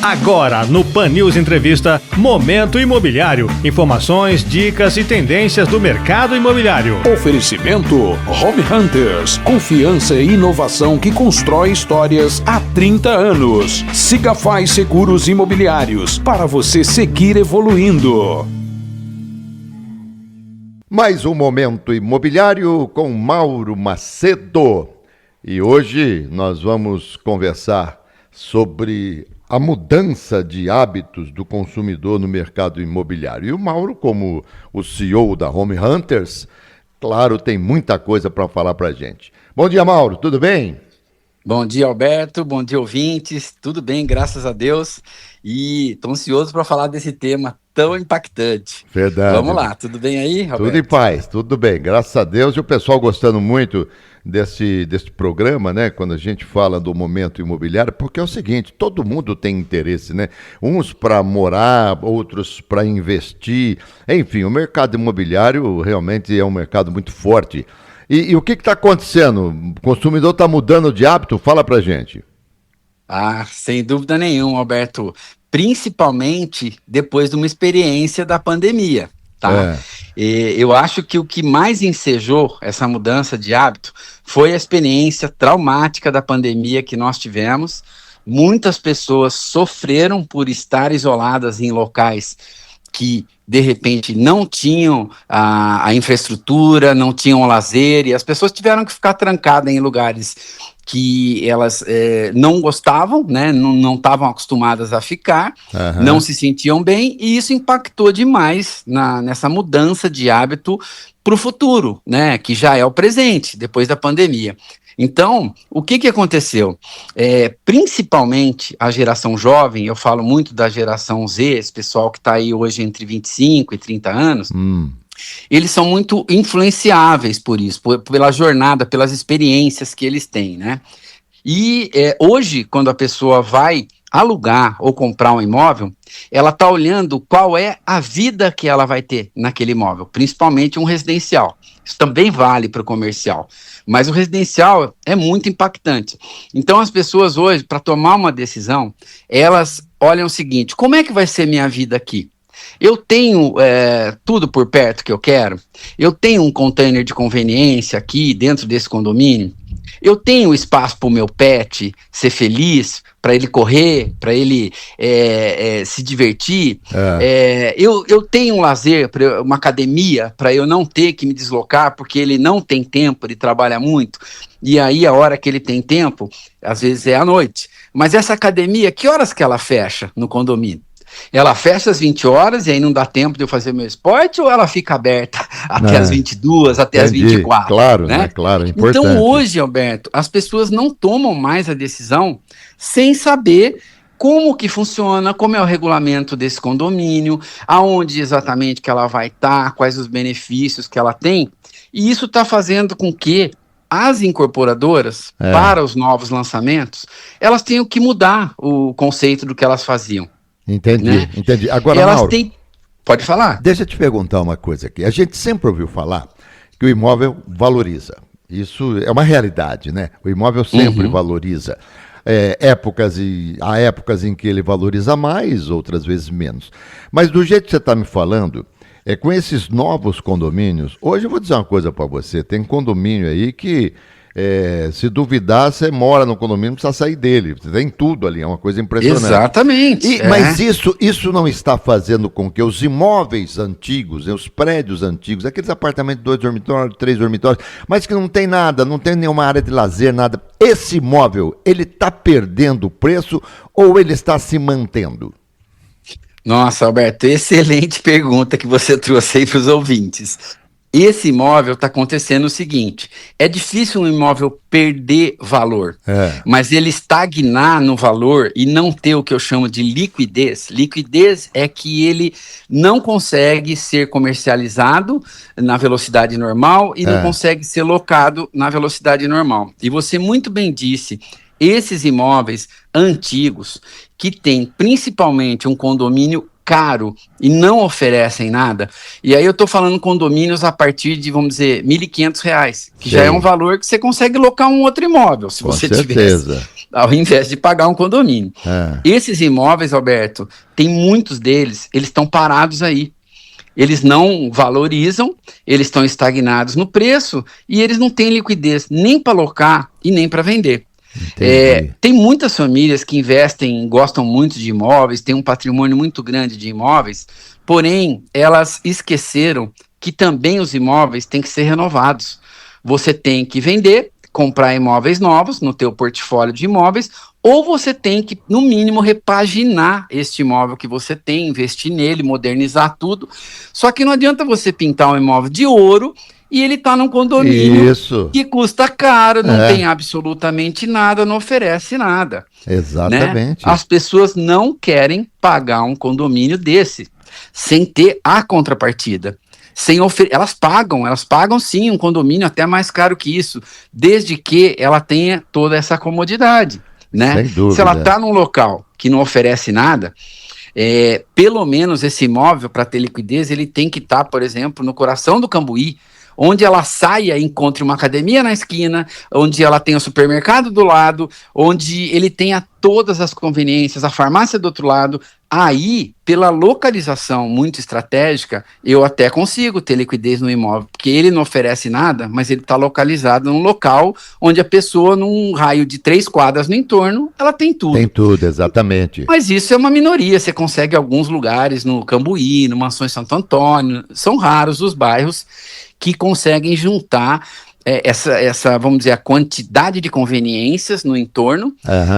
Agora, no Pan News Entrevista, Momento Imobiliário. Informações, dicas e tendências do mercado imobiliário. Oferecimento Home Hunters. Confiança e inovação que constrói histórias há 30 anos. Sigafaz Seguros Imobiliários. Para você seguir evoluindo. Mais um Momento Imobiliário com Mauro Macedo. E hoje nós vamos conversar sobre a mudança de hábitos do consumidor no mercado imobiliário. E o Mauro, como o CEO da Home Hunters, claro, tem muita coisa para falar para a gente. Bom dia, Mauro, tudo bem? Bom dia, Alberto, bom dia, ouvintes, tudo bem, graças a Deus, e estou ansioso para falar desse tema tão impactante. Verdade. Vamos lá, tudo bem aí, Alberto? Tudo em paz, tudo bem, graças a Deus, e o pessoal gostando muito desse programa, né, quando a gente fala do momento imobiliário, porque é o seguinte, todo mundo tem interesse, né, uns para morar, outros para investir, enfim, o mercado imobiliário realmente é um mercado muito forte. E o que está acontecendo? O consumidor está mudando de hábito? Fala pra gente. Sem dúvida nenhuma, Alberto, principalmente depois de uma experiência da pandemia, tá? Eu acho que o que mais ensejou essa mudança de hábito foi a experiência traumática da pandemia que nós tivemos. Muitas pessoas sofreram por estar isoladas em locais que, de repente, não tinham a infraestrutura, não tinham o lazer, e as pessoas tiveram que ficar trancadas em lugares que elas não gostavam, né, não estavam acostumadas a ficar, não se sentiam bem, e isso impactou demais nessa mudança de hábito para o futuro, né, que já é o presente, depois da pandemia. Então, o que aconteceu? Principalmente a geração jovem, eu falo muito da geração Z, esse pessoal que está aí hoje entre 25 e 30 anos, eles são muito influenciáveis por isso, pela jornada, pelas experiências que eles têm, né? E hoje, quando a pessoa vai alugar ou comprar um imóvel, ela está olhando qual é a vida que ela vai ter naquele imóvel, principalmente um residencial. Isso também vale para o comercial, mas o residencial é muito impactante. Então as pessoas hoje, para tomar uma decisão, elas olham o seguinte: como é que vai ser minha vida aqui? Eu tenho tudo por perto que eu quero? Eu tenho um container de conveniência aqui dentro desse condomínio? Eu tenho espaço para o meu pet ser feliz, para ele correr, para ele se divertir? Eu tenho um lazer, uma academia, para eu não ter que me deslocar, porque ele não tem tempo, ele trabalha muito, e aí a hora que ele tem tempo, às vezes é à noite. Mas essa academia, que horas que ela fecha no condomínio? Ela fecha às 20 horas e aí não dá tempo de eu fazer meu esporte, ou ela fica aberta até as 22, até as 24? Claro, né? Claro, é importante. Então hoje, Alberto, as pessoas não tomam mais a decisão sem saber como que funciona, como é o regulamento desse condomínio, aonde exatamente que ela vai estar, quais os benefícios que ela tem, e isso está fazendo com que as incorporadoras, para os novos lançamentos, elas tenham que mudar o conceito do que elas faziam. Entendi, né? Entendi. Agora, elas Mauro, pode falar. Deixa eu te perguntar uma coisa aqui. A gente sempre ouviu falar que o imóvel valoriza. Isso é uma realidade, né? O imóvel sempre valoriza. Há épocas em que ele valoriza mais, outras vezes menos. Mas do jeito que você está me falando, com esses novos condomínios, hoje eu vou dizer uma coisa para você, tem condomínio aí que se duvidar, você mora no condomínio, não precisa sair dele. Você tem tudo ali, é uma coisa impressionante. Exatamente. Mas isso não está fazendo com que os imóveis antigos, os prédios antigos, aqueles apartamentos de 2 dormitórios, 3 dormitórios, mas que não tem nada, não tem nenhuma área de lazer, nada. Esse imóvel, ele está perdendo preço ou ele está se mantendo? Nossa, Alberto, excelente pergunta que você trouxe aí para os ouvintes. Esse imóvel está acontecendo o seguinte: é difícil um imóvel perder valor, mas ele estagnar no valor e não ter o que eu chamo de liquidez. Liquidez é que ele não consegue ser comercializado na velocidade normal e não consegue ser locado na velocidade normal. E você muito bem disse, esses imóveis antigos que têm principalmente um condomínio caro e não oferecem nada, e aí eu estou falando condomínios a partir de, vamos dizer, R$ 1.500, que já é um valor que você consegue locar um outro imóvel, se Com você certeza. tivesse. ao invés de pagar um condomínio. Esses imóveis, Alberto, tem muitos deles, eles estão parados aí. Eles não valorizam, eles estão estagnados no preço e eles não têm liquidez nem para alocar e nem para vender. Tem muitas famílias que investem, gostam muito de imóveis, têm um patrimônio muito grande de imóveis, porém elas esqueceram que também os imóveis têm que ser renovados. Você tem que vender, comprar imóveis novos no teu portfólio de imóveis, ou você tem que, no mínimo, repaginar este imóvel que você tem, investir nele, modernizar tudo. Só que não adianta você pintar um imóvel de ouro e ele está num condomínio que custa caro, não tem absolutamente nada, não oferece nada. Exatamente. Né? As pessoas não querem pagar um condomínio desse, sem ter a contrapartida. Elas pagam sim um condomínio até mais caro que isso, desde que ela tenha toda essa comodidade. Né? Sem dúvida. Se ela está num local que não oferece nada, pelo menos esse imóvel, para ter liquidez, ele tem que estar, por exemplo, no coração do Cambuí, onde ela saia e encontre uma academia na esquina, onde ela tenha o supermercado do lado, onde ele tenha todas as conveniências, a farmácia do outro lado. Aí, pela localização muito estratégica, eu até consigo ter liquidez no imóvel, porque ele não oferece nada, mas ele está localizado num local onde a pessoa, num raio de 3 quadras no entorno, ela tem tudo. Tem tudo, exatamente. Mas isso é uma minoria, você consegue alguns lugares no Cambuí, no Mansões Santo Antônio, são raros os bairros que conseguem juntar essa, vamos dizer, a quantidade de conveniências no entorno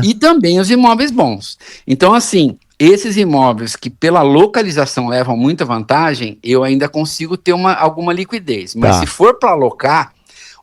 e também os imóveis bons. Então, assim, esses imóveis que pela localização levam muita vantagem, eu ainda consigo ter alguma liquidez. Mas se for para alocar,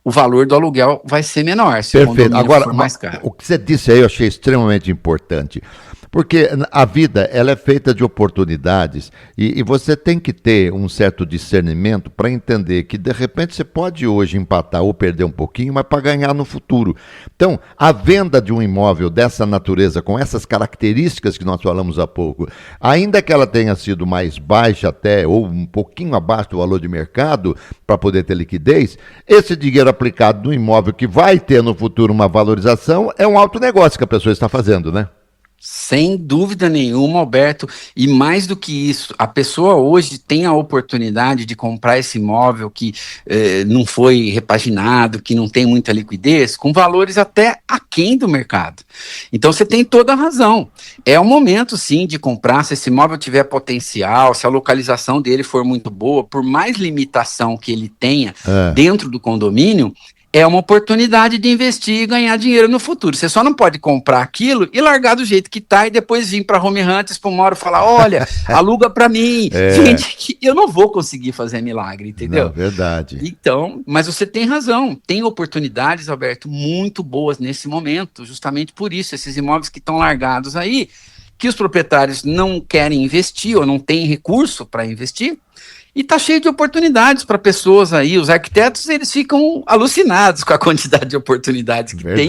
o valor do aluguel vai ser menor. Se o condomínio for mais caro. O que você disse aí eu achei extremamente importante. Porque a vida ela é feita de oportunidades e você tem que ter um certo discernimento para entender que de repente você pode hoje empatar ou perder um pouquinho, mas para ganhar no futuro. Então, a venda de um imóvel dessa natureza, com essas características que nós falamos há pouco, ainda que ela tenha sido mais baixa até, ou um pouquinho abaixo do valor de mercado, para poder ter liquidez, esse dinheiro aplicado no imóvel que vai ter no futuro uma valorização é um alto negócio que a pessoa está fazendo, né? Sem dúvida nenhuma, Alberto, e mais do que isso, a pessoa hoje tem a oportunidade de comprar esse imóvel que não foi repaginado, que não tem muita liquidez, com valores até aquém do mercado. Então você tem toda a razão. É o momento sim de comprar, se esse imóvel tiver potencial, se a localização dele for muito boa, por mais limitação que ele tenha dentro do condomínio, é uma oportunidade de investir e ganhar dinheiro no futuro. Você só não pode comprar aquilo e largar do jeito que tá e depois vir para Home Hunters para uma hora e falar, olha, aluga para mim. Gente, eu não vou conseguir fazer milagre, entendeu? Não, verdade. Então, mas você tem razão. Tem oportunidades, Alberto, muito boas nesse momento, justamente por isso, esses imóveis que estão largados aí, que os proprietários não querem investir ou não têm recurso para investir, e tá cheio de oportunidades para pessoas aí. Os arquitetos, eles ficam alucinados com a quantidade de oportunidades que tem.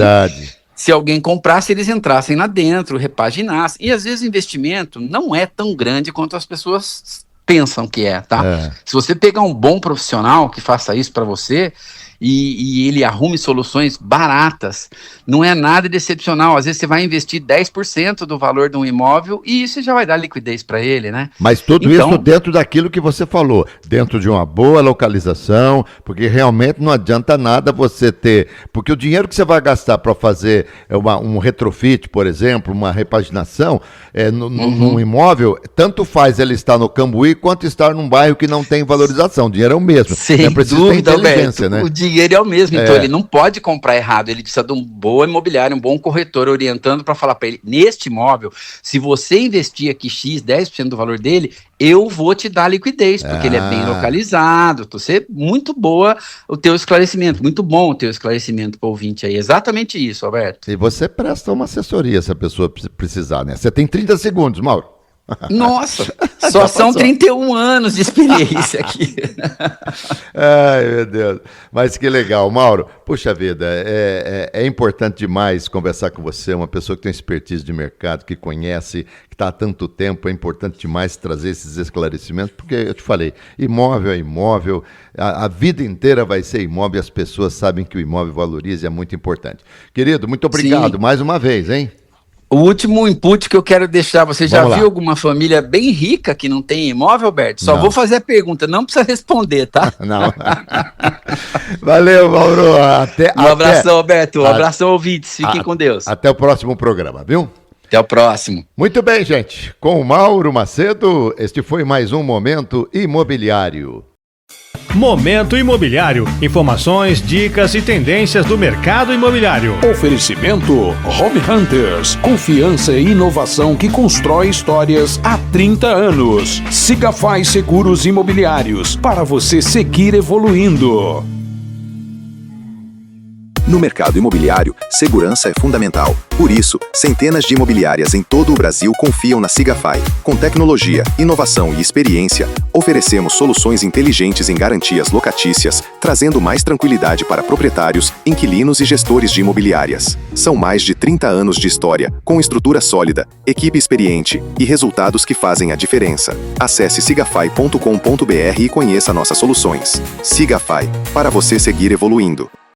Se alguém comprasse, eles entrassem lá dentro, repaginassem. E às vezes o investimento não é tão grande quanto as pessoas pensam que é, tá? Se você pegar um bom profissional que faça isso para você e ele arrume soluções baratas, não é nada de excepcional. Às vezes você vai investir 10% do valor de um imóvel e isso já vai dar liquidez para ele, né? Mas tudo isso dentro daquilo que você falou, dentro de uma boa localização, porque realmente não adianta nada você ter, porque o dinheiro que você vai gastar para fazer um retrofit, por exemplo, uma repaginação num imóvel, tanto faz ele estar no Cambuí quanto estar num bairro que não tem valorização, o dinheiro é o mesmo. Sem dúvida, Alberto, né? O dinheiro é o mesmo, então ele não pode comprar errado, ele precisa de um bom imobiliário, um bom corretor orientando para falar para ele, neste imóvel, se você investir aqui X, 10% do valor dele, eu vou te dar liquidez, porque ele é bem localizado. Você, muito boa o teu esclarecimento, muito bom o teu esclarecimento para o ouvinte aí, exatamente isso, Alberto. E você presta uma assessoria se a pessoa precisar, né? Você tem 30 segundos, Mauro. Nossa, Só são 31 anos de experiência aqui. Ai, meu Deus. Mas que legal. Mauro, puxa vida, é importante demais conversar com você, uma pessoa que tem expertise de mercado, que conhece, que está há tanto tempo. É importante demais trazer esses esclarecimentos, porque eu te falei, imóvel é imóvel, a vida inteira vai ser imóvel, as pessoas sabem que o imóvel valoriza e é muito importante. Querido, muito obrigado. Sim. Mais uma vez, hein? O último input que eu quero deixar, você já viu alguma família bem rica que não tem imóvel, Alberto? Só vou fazer a pergunta, não precisa responder, tá? Não. Valeu, Mauro. Um abração, Alberto. Um abração, ouvintes. Fiquem com Deus. Até o próximo programa, viu? Até o próximo. Muito bem, gente. Com o Mauro Macedo, este foi mais um Momento Imobiliário. Momento Imobiliário. Informações, dicas e tendências do mercado imobiliário. Oferecimento Home Hunters. Confiança e inovação que constrói histórias há 30 anos. Sigafy Seguros Imobiliários. Para você seguir evoluindo. No mercado imobiliário, segurança é fundamental. Por isso, centenas de imobiliárias em todo o Brasil confiam na Sigafy. Com tecnologia, inovação e experiência, oferecemos soluções inteligentes em garantias locatícias, trazendo mais tranquilidade para proprietários, inquilinos e gestores de imobiliárias. São mais de 30 anos de história, com estrutura sólida, equipe experiente e resultados que fazem a diferença. Acesse sigafy.com.br e conheça nossas soluções. Sigafy, para você seguir evoluindo.